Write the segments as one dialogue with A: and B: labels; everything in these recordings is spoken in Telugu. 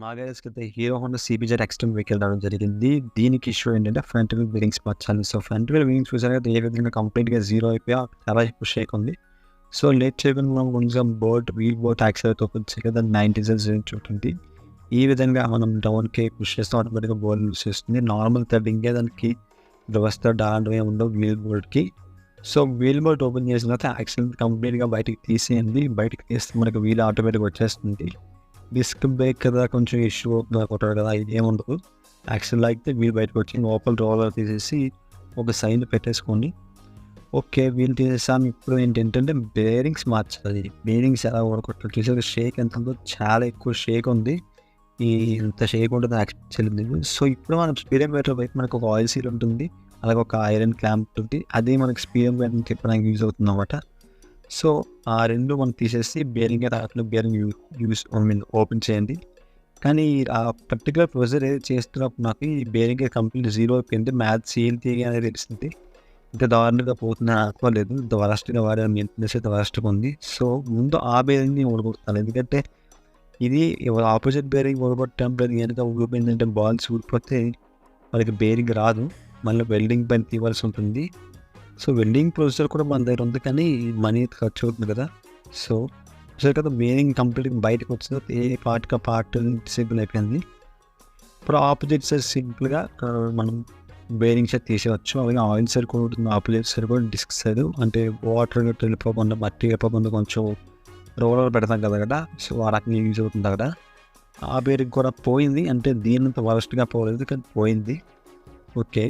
A: మా గ్యారేజ్‌కైతే Hero Honda CBZ Xtreme vehicle రావడం జరిగింది. దీనికి ఇష్యూ ఏంటంటే ఫ్రంట్ వీల్ బేరింగ్స్ మార్చాలి. సో ఫ్రంట్ వీల్ బేరింగ్స్ చూసారు కదా ఏ విధంగా కంప్లీట్‌గా జీరో అయిపోయి చాలా ఎక్కువ షేక్ ఉంది. సో లేట్ చేయకుండా మనం కొంచెం వీల్ బోట్ యాక్సిలరేటర్ ఓపెన్ చేయగా దాన్ని 90 ఉంటుంది. ఈ విధంగా మనం డౌన్‌కి పుష్ చేస్తే ఆటోమేటిక్‌గా బోల్ట్ లూజ్ చేస్తుంది. నార్మల్ థ్రెడ్డింగే దానికి రివర్స్ థ్రెడ్ అలాంటివి ఏమి ఉండవు వీల్ బోల్ట్‌కి. సో వీల్ బోల్ట్ ఓపెన్ చేసిన తర్వాత యాక్సిల్ కంప్లీట్‌గా బయటికి తీసేయండి. బయటికి తీస్తే మనకి వీల్ ఆటోమేటిక్‌గా వచ్చేస్తుంది. డిస్క్ బ్రేక్ కదా కొంచెం ఇష్యూ అవుతుంది అనుకుంటారు కదా, ఇది ఏముండదు. యాక్చువల్గా అయితే వీల్ బయటకు వచ్చి లోపల రోలర్ తీసేసి ఒక సైడ్ పెట్టేసుకోండి. ఓకే, వీల్ తీసేసాం. ఇప్పుడు ఏంటంటే బేరింగ్స్ మార్చాలి. బేరింగ్స్ ఎలా ఊరకొట్టాలి చూసారు, షేక్ ఎంత ఉందో చాలా ఎక్కువ షేక్ ఉంది. ఇంత షేక్ ఉంటుంది యాక్చువల్లీ. సో ఇప్పుడు మనం స్పీడోమీటర్ వైపు మనకు ఒక ఆయిల్ సీల్ ఉంటుంది, అలాగే ఒక ఐరన్ క్లాంప్ ఉంటుంది. అది మనకి స్పీడోమీటర్ తిప్పడానికి యూజ్ అవుతుంది అన్నమాట. సో ఆ రెండు మనం తీసేసి బేరింగ్ బేరింగ్ ఓపెన్ చేయండి. కానీ ఆ పర్టికులర్ ప్రొసీజర్ ఏది చేస్తున్నప్పుడు నాకు ఈ బేరింగ్ కంప్లీట్ జీరో అయిపోయింది. మ్యాథ్ సీల్ తీయగానే తెలిసింది. ఇంత దారుణంగా పోతుందని అనుకోలేదు. ఇంత వరస్ట్గా వాడే మెయింటెనెన్స్ అయితే వరస్ట్గా ఉంది. సో ముందు ఆ బేరింగ్ని ఓడగొడతాను, ఎందుకంటే ఇది ఆపోజిట్ బేరింగ్ ఓడగొట్టడం కనుక ఊడిపోయిందంటే బాల్స్ ఊడిపోతే వాళ్ళకి బేరింగ్ రాదు, మళ్ళీ వెల్డింగ్ పని తీయవలసి ఉంటుంది. సో వెల్డింగ్ ప్రొసీజర్ కూడా మన దగ్గర ఉంది, కానీ మనీ ఖర్చు అవుతుంది కదా. సో సరే కదా, బేరింగ్ కంప్లీట్గా బయటకు వచ్చిన ఏ పార్ట్గా పార్ట్ డిసేబుల్ అయిపోయింది. ఇప్పుడు ఆపోజిట్ సైడ్ సింపుల్గా మనం బేరింగ్ సైడ్ తీసేయవచ్చు. అలాగే ఆయిల్ సైడ్ కూడా ఉంటుంది, ఆపోజిట్ సైడ్ కూడా డిస్క్ సైడ్, అంటే వాటర్ వెళ్ళిపోకుండా మట్టి వెళ్ళిపోకుండా కొంచెం రోలర్ పెడతాం కదా. సో ఆ రకంగా యూజ్ అవుతుంది అక్కడ. ఆ బేరింగ్ కూడా పోయింది, అంటే దీనంత వరస్ట్గా పోలేదు కానీ పోయింది. ఓకే,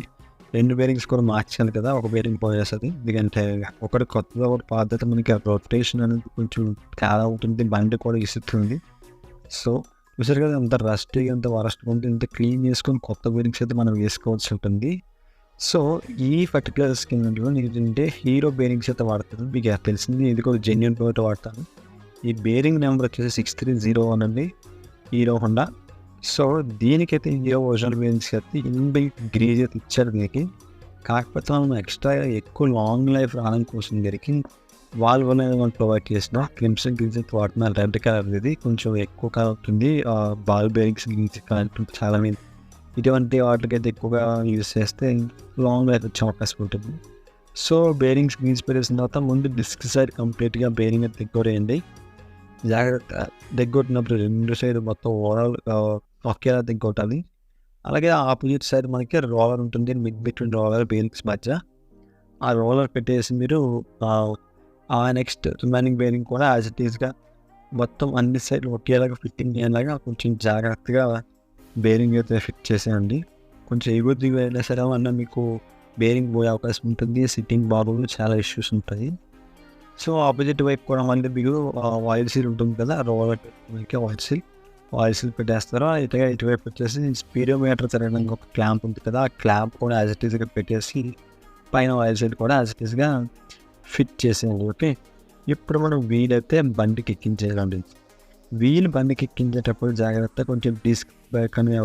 A: రెండు బేరింగ్స్ కూడా మార్చాలి కదా, ఒక బేరింగ్ పోయేస్తుంది. ఎందుకంటే ఒకటి కొత్తగా ఒకటి పాత మనకి రొటేషన్ అనేది కొంచెం తేడా ఉంటుంది, బండి కూడా ఇస్తుంది. సో చూసారు కదా, అంత రస్ట్గా అంత వరస్ట్గా ఉంటుంది. ఇంత క్లీన్ చేసుకొని కొత్త బేరింగ్స్ అయితే మనం వేసుకోవాల్సి ఉంటుంది. సో ఈ పర్టికులర్ స్కిన్లో ఏంటంటే హీరో బేరింగ్స్ అయితే వాడతాను, మీకు తెలిసింది. ఇది కూడా జెన్యూన్ బోట్ వాడతాను. ఈ బేరింగ్ నెంబర్ వచ్చేసి 6301 అండి, హీరో హోండా. సో దీనికైతే హీరో ఒరిజినల్ బేరింగ్స్ అయితే ఇన్బిల్ట్ గ్రీజ్ అయితే ఇచ్చారు దీనికి. కాకపోతే మనం ఎక్స్ట్రా ఎక్కువ లాంగ్ లైఫ్ రావడం కోసం దీనికి వాల్వ్ అనేది మనం ప్రొవైడ్ చేసిన క్రిమ్సన్ గ్రీజ్ అయితే వాడుతున్నారు. రెడ్ కలర్, ఇది కొంచెం ఎక్కువ కలర్ ఉంటుంది. బాల్ బేరింగ్స్ గ్రీజ్ కలర్ చాలా మంది ఇటువంటి వాటికైతే ఎక్కువగా యూజ్ చేస్తే లాంగ్ లైఫ్ వచ్చే అవకాశం ఉంటుంది. సో బేరింగ్స్ గ్రీజ్ పెట్టేసిన తర్వాత ముందు డిస్క్ సైడ్ కంప్లీట్గా బేరింగ్ అయితే తెగ్గొట్టేయండి. జాగ్రత్త, తెగ్గొట్టినప్పుడు రెండు సైడ్ మొత్తం ఓవరాల్ ఒకేలా తెగ్గొట్టాలి. అలాగే ఆపోజిట్ సైడ్ మనకి రోలర్ ఉంటుంది, మిడ్ బిట్వీన్ రోలర్ బేరింగ్స్ మధ్య. ఆ రోలర్ పెట్టేసి మీరు ఆ నెక్స్ట్ రిమైనింగ్ బేరింగ్ కూడా యాజ్ ఇట్ ఈస్గా మొత్తం అన్ని సైడ్లు ఒకేలాగా ఫిట్టింగ్ అయ్యేలాగా కొంచెం జాగ్రత్తగా బేరింగ్ అయితే ఫిట్ చేసేయండి. కొంచెం ఎగువ దిగువ అయినా సరే అన్న మీకు బేరింగ్ పోయే అవకాశం ఉంటుంది. సిట్టింగ్ బాబులు చాలా ఇష్యూస్ ఉంటాయి. సో ఆపోజిట్ వైపు కూడా మళ్ళీ మీకు ఆయిల్ సీల్ ఉంటుంది కదా, రోలర్ మనకి ఆయిల్ సీల్ పెట్టేస్తారో ఇటువైపు వచ్చేసి స్పీడోమీటర్ తిరగడానికి ఒక క్లాంప్ ఉంది కదా, ఆ క్లాంప్ కూడా యాజ్ ఇట్ ఈస్గా పెట్టేసి పైన ఆయిల్ సీల్ కూడా యాజ్ ఇట్ ఈస్గా ఫిట్ చేసేయండి. ఓకే, ఇప్పుడు మనం వీల్ అయితే బండికి ఎక్కించేయాలండి. వీల్ బండికి ఎక్కించేటప్పుడు జాగ్రత్త, కొంచెం డిస్క్ బ్రేక్ అని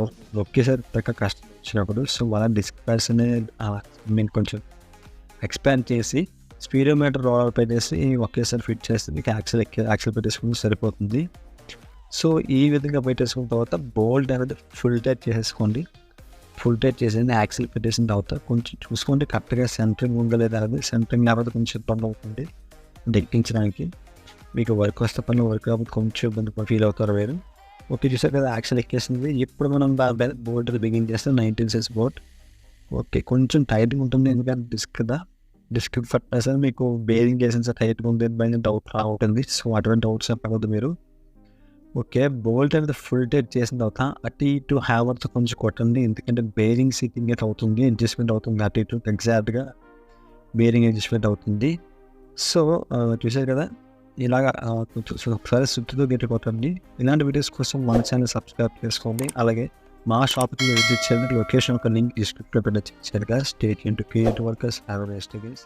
A: ఒకేసారి కష్టం వచ్చినప్పుడు సో వాళ్ళ డిస్క్ ప్యాడ్స్ అనేది కొంచెం ఎక్స్పాండ్ చేసి స్పీడోమీటర్ రోలర్ పెట్టేసి ఒకేసారి ఫిట్ చేస్తే మీకు యాక్సిల్ పెట్టేసుకుంటే సరిపోతుంది. సో ఈ విధంగా పెట్టేసుకున్న తర్వాత బోల్ట్ అనేది ఫుల్ టైట్ చేసేసుకోండి. ఫుల్ టైట్ చేసేది యాక్సిల్ పెట్టేసిన తర్వాత కొంచెం చూసుకోండి కరెక్ట్గా సెంటరింగ్ ఉందా లేదా అనేది. సెంటరింగ్ లేకపోతే కొంచెం ఇబ్బంది అవుతుంది ఎక్కించడానికి. మీకు వర్క్ వస్తే పని, వర్క్ కాబట్టి కొంచెం ఇబ్బంది ఫీల్ అవుతారు వేరు. ఓకే, చూసారు కదా యాక్సిల్ ఎక్కేసింది. ఇప్పుడు మనం బోల్ట్ బిగిన్ చేస్తే 19 సైజ్ బోల్ట్. ఓకే, కొంచెం టైట్గా ఉంటుంది ఎందుకంటే డిస్క్ కదా. డిస్క్ ఫట్నెస్ అని మీకు బేరింగ్ చేసిన టైట్గా ఉంది పైన డౌట్ రావుతుంది. సో అటువంటి డౌట్స్ చెప్పకూడదు మీరు. ఓకే, బోల్ట్ అనేది ఫుల్ టైట్ చేసిన తర్వాత అటు ఇటు హ్యావర్తో కొంచెం కొట్టండి, ఎందుకంటే బేరింగ్ సిట్టింగ్ అయితే అవుతుంది, అడ్జస్ట్మెంట్ అవుతుంది. అటు ఇటు ఎగ్జాక్ట్గా బేరింగ్ అడ్జస్ట్మెంట్ అవుతుంది. సో చూసారు కదా, ఇలాగా ఒకసారి సుత్తుతో గట్టి కొట్టండి. ఇలాంటి వీడియోస్ కోసం మన ఛానల్ సబ్స్క్రైబ్ చేసుకోండి. అలాగే మా షాప్కి విజిట్ చేయండి. లొకేషన్ ఒక లింక్ డిస్క్రిప్ట్లో పెట్టచ్చు. Stay tuned to creative workers. Have a nice day guys.